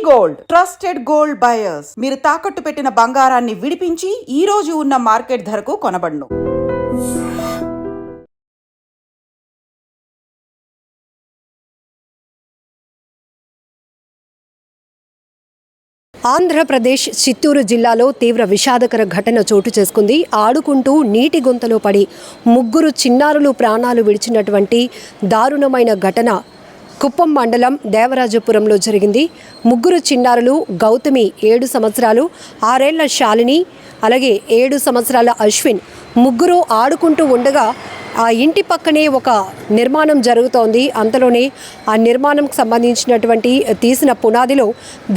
Gold trusted gold buyers. మీరు తాకట్టు పెట్టిన బంగారాన్ని విడిపించి ఈ రోజు ఉన్న మార్కెట్ ధరకు కొనబడును. ఆంధ్రప్రదేశ్ చిత్తూరు జిల్లాలో తీవ్ర విషాదకర ఘటన చోటు చేసుకుంది. ఆడుకుంటూ నీటి గుంతలో పడి ముగ్గురు చిన్నారులు ప్రాణాలు విడిచినటువంటి దారుణమైన ఘటన కుప్పం మండలం దేవరాజపురంలో జరిగింది. ముగ్గురు చిన్నారులు గౌతమి 7 సంవత్సరాలు, 6 ఏళ్ల శాలిని, అలాగే 7 సంవత్సరాల అశ్విన్ ముగ్గురు ఆడుకుంటూ ఉండగా ఆ ఇంటి పక్కనే ఒక నిర్మాణం జరుగుతోంది. అంతలోనే ఆ నిర్మాణంకి సంబంధించినటువంటి తీసిన పునాదిలో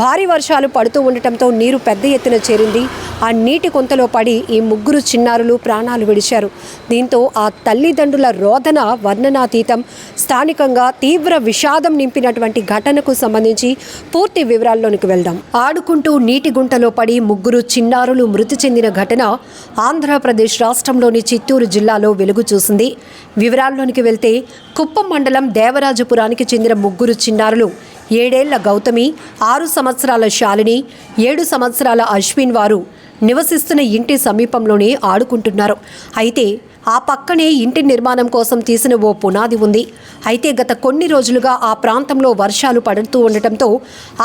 భారీ వర్షాలు పడుతూ ఉండటంతో నీరు పెద్ద ఎత్తున చేరింది. ఆ నీటి కొంతలో పడి ఈ ముగ్గురు చిన్నారులు ప్రాణాలు విడిచారు. దీంతో ఆ తల్లిదండ్రుల రోదన వర్ణనాతీతం. స్థానికంగా తీవ్ర విషాదం నింపినటువంటి ఘటనకు సంబంధించి పూర్తి వివరాల్లోనికి వెళ్దాం. ఆడుకుంటూ నీటి గుంటలో పడి ముగ్గురు చిన్నారులు మృతి చెందిన ఘటన ఆంధ్రప్రదేశ్ రాష్ట్రంలోని చిత్తూరు జిల్లాలో వెలుగు చూసింది. వివరాల్లోనికి వెళ్తే కుప్పం మండలం దేవరాజపురానికి చెందిన ముగ్గురు చిన్నారులు 7 ఏళ్ల గౌతమి, 6 సంవత్సరాల శాలిని, 7 సంవత్సరాల అశ్విన్ వారు నివసిస్తున్న ఇంటి సమీపంలోనే ఆడుకుంటున్నారు. అయితే ఆ పక్కనే ఇంటి నిర్మాణం కోసం తీసిన ఓ పునాది ఉంది. అయితే గత కొన్ని రోజులుగా ఆ ప్రాంతంలో వర్షాలు పడుతూ ఉండటంతో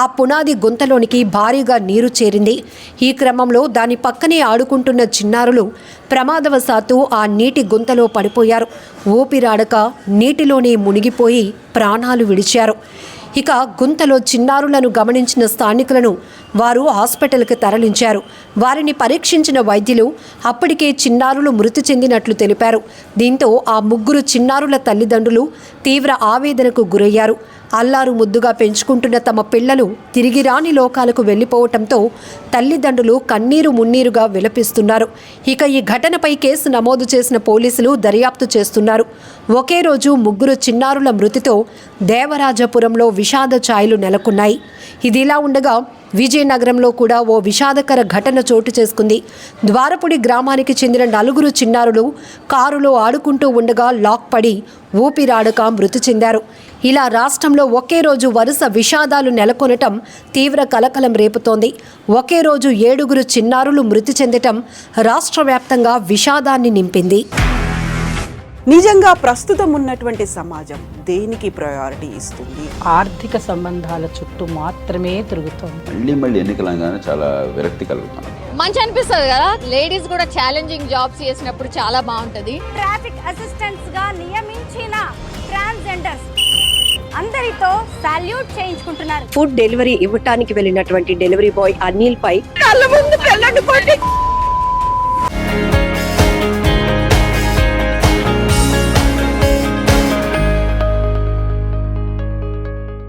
ఆ పునాది గుంతలోనికి భారీగా నీరు చేరింది. ఈ క్రమంలో దాని పక్కనే ఆడుకుంటున్న చిన్నారులు ప్రమాదవశాత్తు ఆ నీటి గుంతలో పడిపోయారు. ఊపిరాడక నీటిలోనే మునిగిపోయి ప్రాణాలు విడిచారు. ఇక గుంతలో చిన్నారులను గమనించిన స్థానికులను వారు హాస్పిటల్కి తరలించారు. వారిని పరీక్షించిన వైద్యులు అప్పటికే చిన్నారులు మృతి చెందినట్లు తెలిపారు. దీంతో ఆ ముగ్గురు చిన్నారుల తల్లిదండ్రులు తీవ్ర ఆవేదనకు గురయ్యారు. అల్లారు ముద్దుగా పెంచుకుంటున్న తమ పిల్లలు తిరిగి రాని లోకాలకు వెళ్లిపోవటంతో తల్లిదండ్రులు కన్నీరు మున్నీరుగా విలపిస్తున్నారు. ఇక ఈ ఘటనపై కేసు నమోదు చేసిన పోలీసులు దర్యాప్తు చేస్తున్నారు. ఒకే రోజు ముగ్గురు చిన్నారుల మృతితో దేవరాజపురంలో విషాద ఛాయలు నెలకొన్నాయి. ఇదిలా ఉండగా విజయనగరంలో కూడా ఓ విషాదకర ఘటన చోటు చేసుకుంది. ద్వారపుడి గ్రామానికి చెందిన 4 చిన్నారులు కారులో ఆడుకుంటూ ఉండగా లాక్ పడి ఊపిరాడక మృతి చెందారు. ఇలా రాష్ట్రంలో ఒకే రోజు వరుస విషాదాలు నెలకొనటం తీవ్ర కలకలం రేపుతోంది. ఒకే రోజు 7 చిన్నారులు మృతి చెందటం రాష్ట్ర వ్యాప్తంగా విషాదాన్ని నింపింది. నిజంగా ప్రస్తుతం ఉన్నటువంటి సమాజం దేనికి ప్రయారిటీ ఇస్తుంది? ఆర్థిక సంబంధాల చుట్టూ మాత్రమే తిరుగుతోంది. మళ్ళీ ఎన్నికలంగానే చాలా విరక్తి కలుగుతాను. మంచి అనిపిస్తుంది కదా, లేడీస్ కూడా ఛాలెంజింగ్ జాబ్స్ చేసినప్పుడు చాలా బాగుంటది. ట్రాఫిక్ అసిస్టెంట్స్ గా నియమించిన ట్రాన్స్జెండర్స్ అందరితో సాల్యూట్ చేయించుకుంటున్నారు. ఫుడ్ డెలివరీ ఇవ్వటానికి వెళ్ళినటువంటి డెలివరీ బాయ్ అనిల్ పై కళ్ళ ముందు